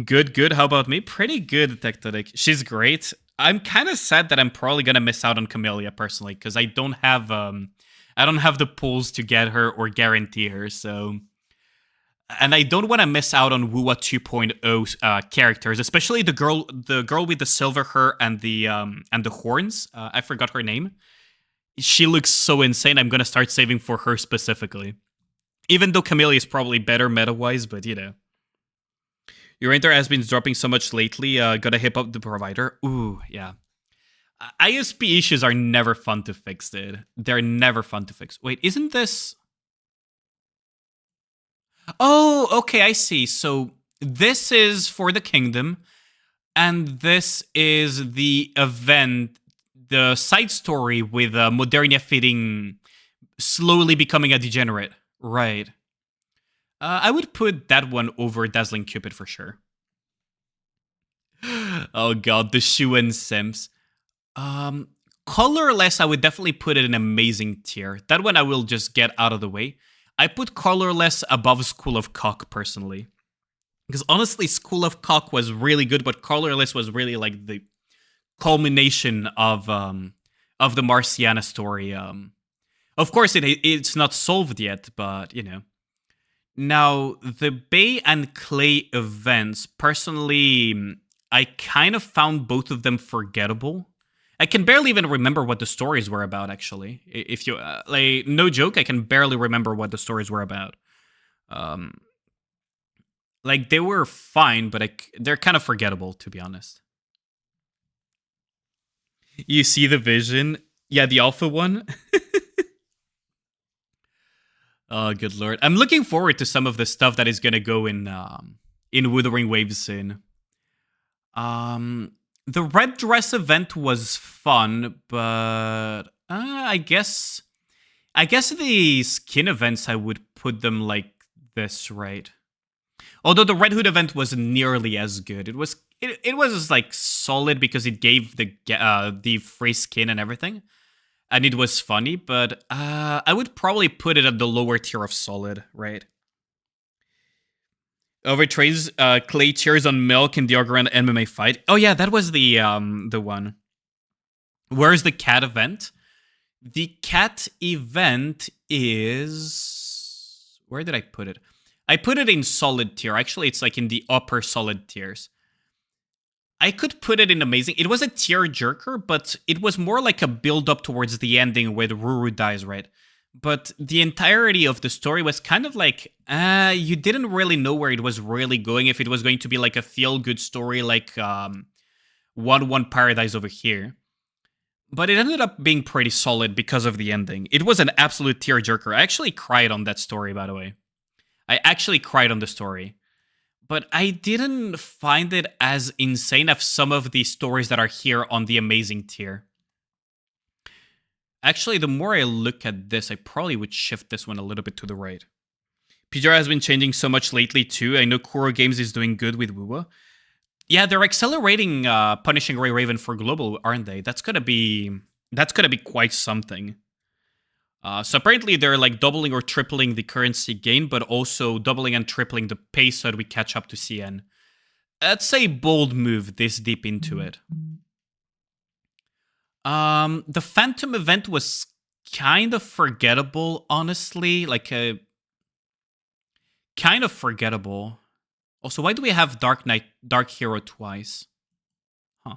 Good. How about me? Pretty good, Tectonic. She's great. I'm kind of sad that I'm probably gonna miss out on Camellia personally, because I don't have the pulls to get her or guarantee her. So, and I don't want to miss out on Wuwa 2.0 characters, especially the girl with the silver hair and the horns. I forgot her name. She looks so insane. I'm gonna start saving for her specifically, even though Camellia is probably better meta-wise, but you know. Your inter has been dropping so much lately. Gotta hip up the provider. Ooh, yeah. ISP issues are never fun to fix, dude. They're never fun to fix. Wait, isn't this... Oh, okay, I see. So this is for the kingdom, and this is the event, the side story with Modernia fitting slowly becoming a degenerate. Right. I would put that one over Dazzling Cupid for sure. Oh god, the Shu and Sims. Colorless, I would definitely put it in amazing tier. That one I will just get out of the way. I put Colorless above School of Cock, personally. Because honestly, School of Cock was really good, but Colorless was really like the culmination of the Marciana story. Of course, it's not solved yet, but, you know. Now, the Bay and Clay events, personally, I kind of found both of them forgettable. I can barely even remember what the stories were about, actually. If you, like, no joke, I can barely remember what the stories were about. Like, they were fine, but they're kind of forgettable, to be honest. You see the vision? Yeah, the alpha one? Oh, good lord. I'm looking forward to some of the stuff that is going to go in Wuthering Waves soon. The Red Dress event was fun, but I guess the skin events, I would put them like this, right? Although the Red Hood event wasn't nearly as good. It was like solid because it gave the free skin and everything. And it was funny, but I would probably put it at the lower tier of solid, right? Overtrades Clay cheers on Milk in the Ogre MMA fight. Oh yeah, that was the one. Where's the cat event? The cat event is... Where did I put it? I put it in solid tier. Actually, it's like in the upper solid tiers. I could put it in amazing. It was a tear jerker, but it was more like a build up towards the ending where the Ruru dies, right? But the entirety of the story was kind of like, you didn't really know where it was really going, if it was going to be like a feel-good story like 1-1 Paradise over here. But it ended up being pretty solid because of the ending. It was an absolute tearjerker. I actually cried on that story, by the way. I actually cried on the story. But I didn't find it as insane as some of the stories that are here on the amazing tier. Actually, the more I look at this, I probably would shift this one a little bit to the right. PGR has been changing so much lately too. I know Kuro Games is doing good with WUWA. Yeah, they're accelerating Punishing Ray Raven for global, aren't they? That's gonna be quite something. So apparently they're like doubling or tripling the currency gain, but also doubling and tripling the pace so that we catch up to CN. That's a bold move this deep into it. The Phantom event was kind of forgettable, honestly. Like kind of forgettable. Also, why do we have Dark Hero twice? Huh.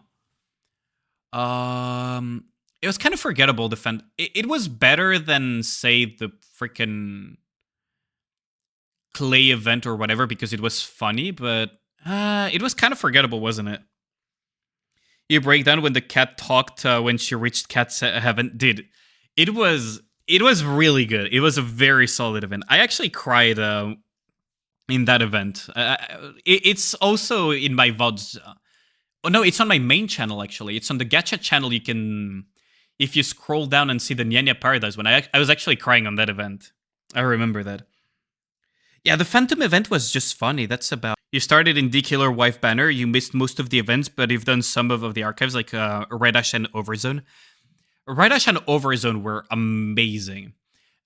It was kind of forgettable. It was better than, say, the freaking Clay event or whatever because it was funny, but it was kind of forgettable, wasn't it? You break down when the cat talked when she reached cat heaven. Dude, it was really good. It was a very solid event. I actually cried in that event. It's also in my VODs. Oh no, it's on my main channel actually. It's on the Gacha channel. You can, if you scroll down and see the Nikke Paradise one, I was actually crying on that event. I remember that. Yeah, the Phantom event was just funny. That's about... You started in D Killer Wife Banner. You missed most of the events, but you've done some of the archives like Red Ash and Overzone. Red Ash and Overzone were amazing.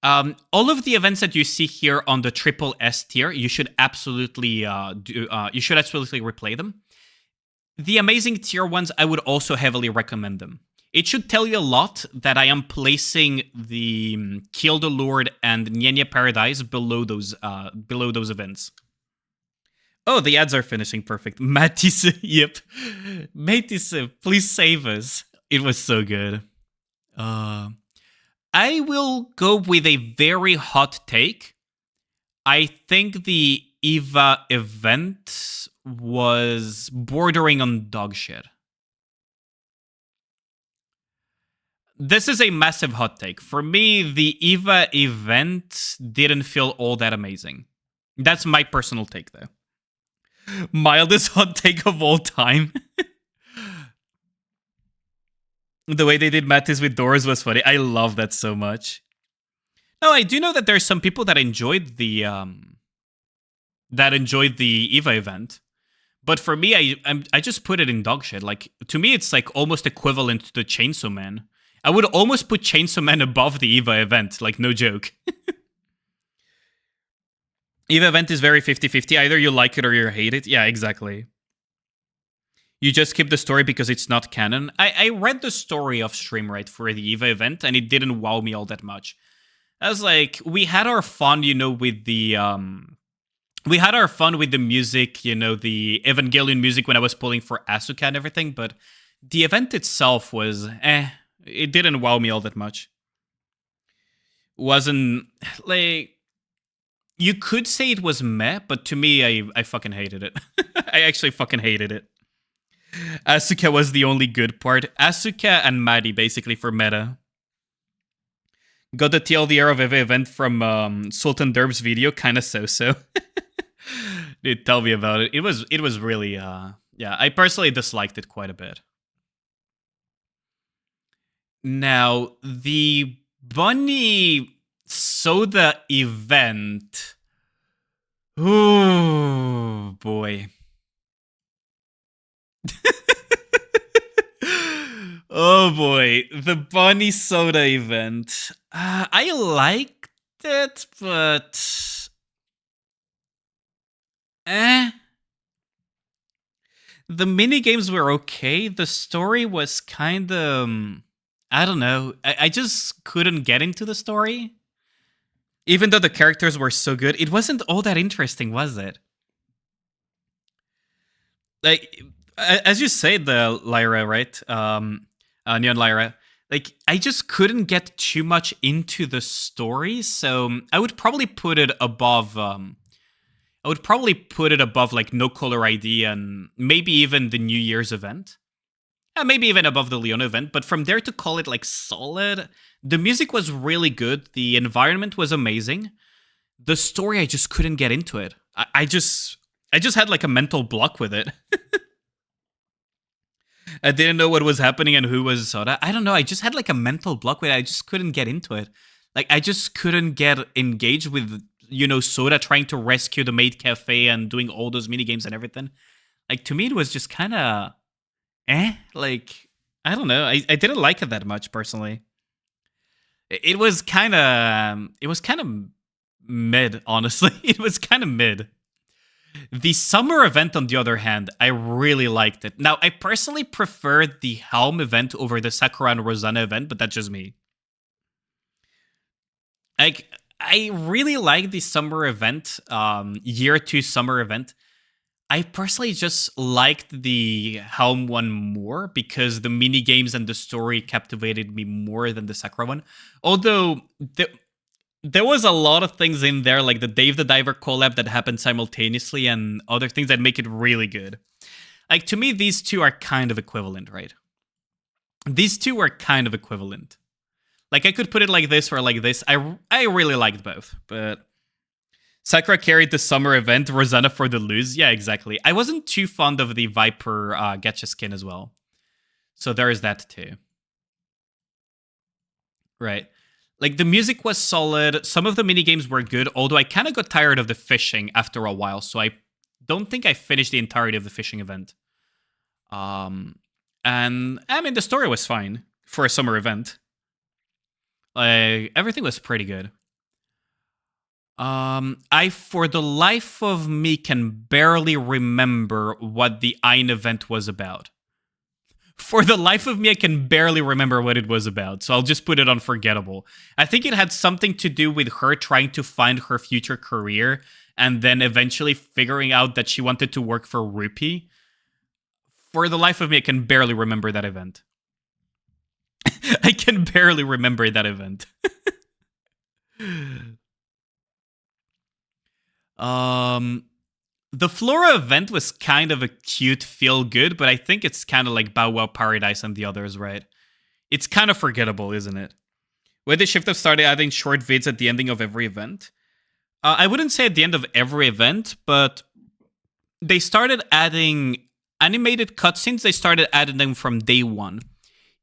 All of the events that you see here on the triple S tier, you should absolutely replay them. The amazing tier ones, I would also heavily recommend them. It should tell you a lot that I am placing the Kill the Lord and Nikke Paradise below those events. Oh, the ads are finishing. Perfect. Matisse, yep. Matisse, please save us. It was so good. I will go with a very hot take. I think the EVA event was bordering on dog shit. This is a massive hot take. For me, the EVA event didn't feel all that amazing. That's my personal take, though. Mildest hot take of all time. The way they did Mattis with doors was funny. I love that so much. No, I do know that there's some people that enjoyed the EVA event. But for me, I just put it in dog shit. Like, to me, it's like almost equivalent to the Chainsaw Man. I would almost put Chainsaw Man above the EVA event, like, no joke. EVA event is very 50-50. Either you like it or you hate it. Yeah, exactly. You just skip the story because it's not canon. I read the story of stream, right, for the EVA event, and it didn't wow me all that much. I was like, we had our fun, with the... We had our fun with the music, the Evangelion music when I was pulling for Asuka and everything, but the event itself was, it didn't wow me all that much. Wasn't, like... You could say it was meh, but to me, I fucking hated it. I actually fucking hated it. Asuka was the only good part. Asuka and Maddie, basically, for meta. Got the TLDR of EVA event from Sultan Derb's video, kinda so-so. Dude, tell me about it. It was really, yeah, I personally disliked it quite a bit. Now, the Bunny Soda event. Ooh, boy. Oh boy, the Bunny Soda event. I liked it, but... The minigames were okay. The story was kind of... I don't know. I just couldn't get into the story. Even though the characters were so good, it wasn't all that interesting, was it? Like, as you say, the Lyra, right? Neon Lyra. Like, I just couldn't get too much into the story, so I would probably put it above. Like No Color ID and maybe even the New Year's event. Maybe even above the Leona event, but from there to call it like solid, the music was really good. The environment was amazing. The story, I just couldn't get into it. I just had like a mental block with it. I didn't know what was happening and who was Soda. I don't know. I just had like a mental block with it. I just couldn't get into it. Like, I just couldn't get engaged with, Soda trying to rescue the maid cafe and doing all those mini games and everything. Like, to me, it was just kind of like, I don't know. I didn't like it that much personally. It was kind of mid, honestly. It was kind of mid. The summer event, on the other hand, I really liked it. Now, I personally prefer the Helm event over the Sakura and Rosanna event, but that's just me. Like, I really like the summer event, year 2 summer event. I personally just liked the Helm one more because the mini games and the story captivated me more than the Sakura one. Although there was a lot of things in there, like the Dave the Diver collab that happened simultaneously and other things that make it really good. Like, to me, these two are kind of equivalent, right? These two are kind of equivalent. Like, I could put it like this or like this. I really liked both, but Sakura carried the summer event, Rosanna for the lose. Yeah, exactly. I wasn't too fond of the Viper Getcha skin as well. So there is that too. Right. Like, the music was solid. Some of the minigames were good, although I kind of got tired of the fishing after a while. So I don't think I finished the entirety of the fishing event. And I mean, the story was fine for a summer event. Like, everything was pretty good. I, for the life of me, can barely remember what the Ein event was about. For the life of me, I can barely remember what it was about, so I'll just put it on forgettable. I think it had something to do with her trying to find her future career and then eventually figuring out that she wanted to work for Rupee. For the life of me, I can barely remember that event. I can barely remember that event. The Flora event was kind of a cute feel-good, but I think it's kind of like Bow Wow Paradise and the others, right? It's kind of forgettable, isn't it? Where they should have started adding short vids at the ending of every event. I wouldn't say at the end of every event, but they started adding animated cutscenes. They started adding them from day one.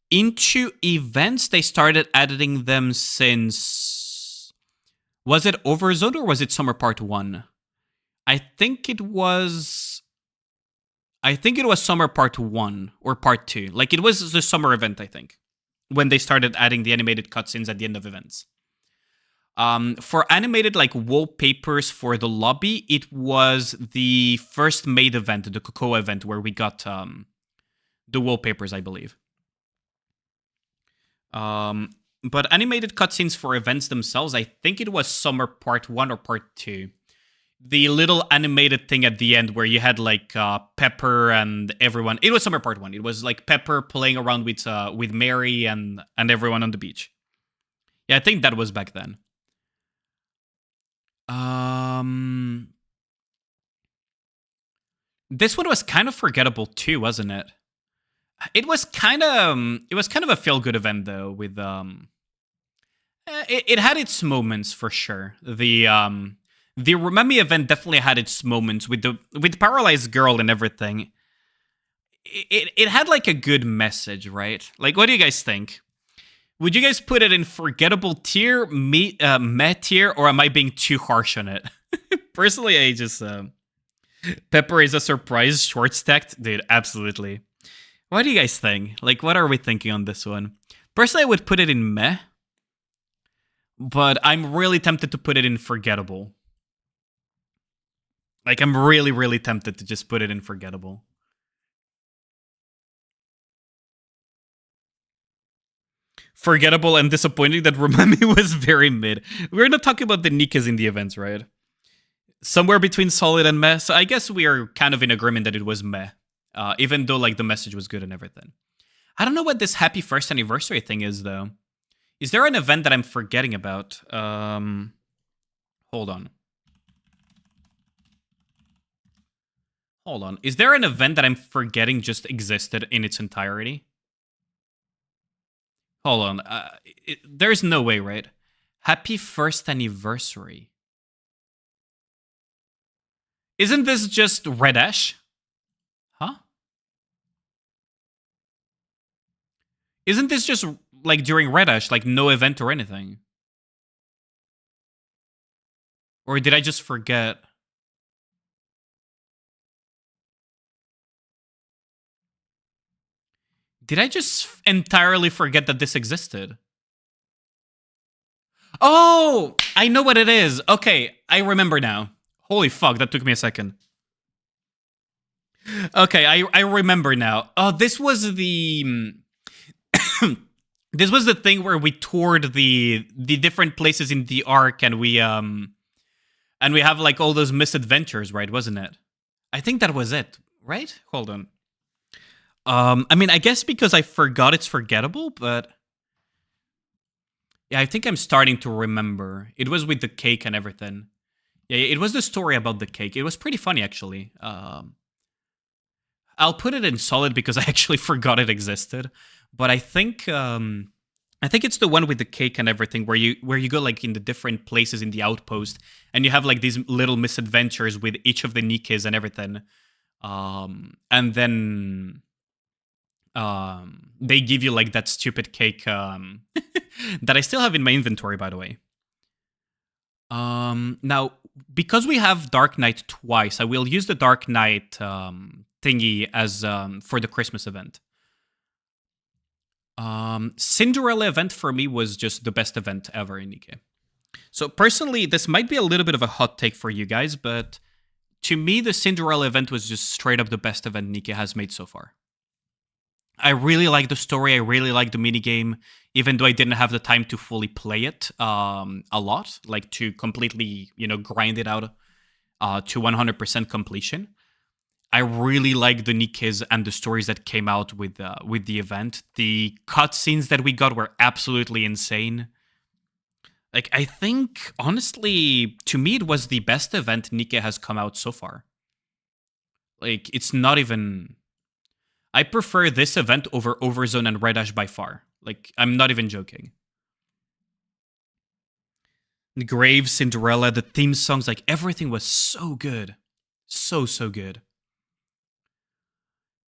Into events, they started adding them since... Was it Overzone or was it Summer Part 1? I think it was Summer Part 1 or Part 2. Like, it was the summer event, I think, when they started adding the animated cutscenes at the end of events. For animated, like, wallpapers for the lobby, it was the first maid event, the Cocoa event, where we got the wallpapers, I believe. But animated cutscenes for events themselves, I think it was Summer Part 1 or Part 2. The little animated thing at the end where you had, like, Pepper and everyone. It was Summer Part 1. It was, like, Pepper playing around with Mary and everyone on the beach. Yeah, I think that was back then. This one was kind of forgettable too, wasn't it? It was kind of a feel-good event, though, with... It had its moments, for sure. The Rememi event definitely had its moments with Paralyzed Girl and everything. It had, like, a good message, right? Like, what do you guys think? Would you guys put it in forgettable tier, meh tier, or am I being too harsh on it? Personally, I just... Pepper is a surprise short stacked? Dude, absolutely. What do you guys think? Like, what are we thinking on this one? Personally, I would put it in meh. But I'm really tempted to put it in forgettable. Like, I'm really, really tempted to just put it in forgettable. forgettable and disappointing that remind me was very mid. We're not talking about the Nikkes in the events, right? Somewhere between solid and meh. So I guess we are kind of in agreement that it was meh. Even though like the message was good and everything. I don't know what this happy first anniversary thing is though. Is there an event that I'm forgetting about? Hold on. Hold on. Is there an event that I'm forgetting just existed in its entirety? Hold on. There's no way, right? Happy first anniversary. Isn't this just Red Ash? Huh? Isn't this just like during Red Ash, like no event or anything? Or did I just forget? Did I just entirely forget that this existed? Oh, I know what it is. Okay, I remember now. Holy fuck, that took me a second. Okay, I remember now. Oh, this was the... this was the thing where we toured the different places in the arc and we have like all those misadventures, right? Wasn't it? I think that was it, right? Hold on. I mean, I guess because I forgot it's forgettable, but yeah, I think I'm starting to remember. It was with the cake and everything. Yeah, it was the story about the cake. It was pretty funny, actually. I'll put it in solid because I actually forgot it existed. But I think it's the one with the cake and everything, where you go like in the different places in the outpost, and you have like these little misadventures with each of the Nikkes and everything. And then they give you like that stupid cake that I still have in my inventory, by the way. Now, because we have Dark Knight twice, I will use the Dark Knight thingy as for the Christmas event. Cinderella event for me was just the best event ever in Nikke. So personally, this might be a little bit of a hot take for you guys, but to me, the Cinderella event was just straight up the best event Nikke has made so far. I really like the story. I really like the minigame, even though I didn't have the time to fully play it a lot, like to completely, grind it out to 100% completion. I really like the Nikkes and the stories that came out with the event. The cutscenes that we got were absolutely insane. Like, I think, honestly, to me, it was the best event Nikke has come out so far. Like, it's not even... I prefer this event over Overzone and Red Ash by far. Like, I'm not even joking. The Grave, Cinderella, the theme songs, like, everything was so good. So good.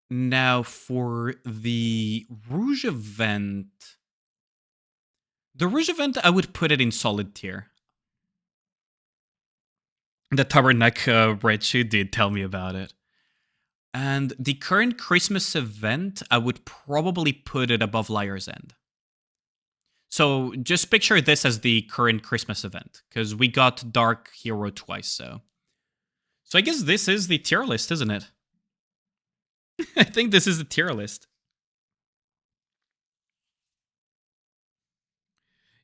Now, for the Rouge event... The Rouge event, I would put it in solid tier. The Tabernacle Redshoe did tell me about it. And the current Christmas event, I would probably put it above Liar's End. So just picture this as the current Christmas event, because we got Dark Hero twice, so I guess this is the tier list, isn't it? I think this is the tier list.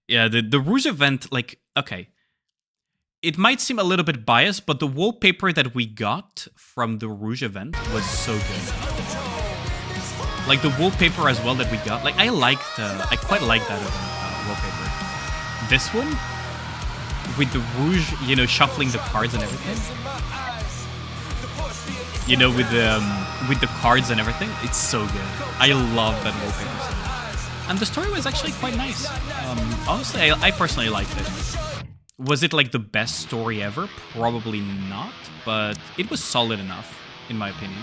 Yeah, the Rouge event, like, okay. It might seem a little bit biased, but the wallpaper that we got from the Rouge event was so good. Like, the wallpaper as well that we got, like, I quite liked that wallpaper. This one, with the Rouge, shuffling the cards and everything. With the cards and everything, it's so good. I love that wallpaper so much. And the story was actually quite nice. Honestly, I personally liked it. Was it like the best story ever? Probably not, but it was solid enough, in my opinion.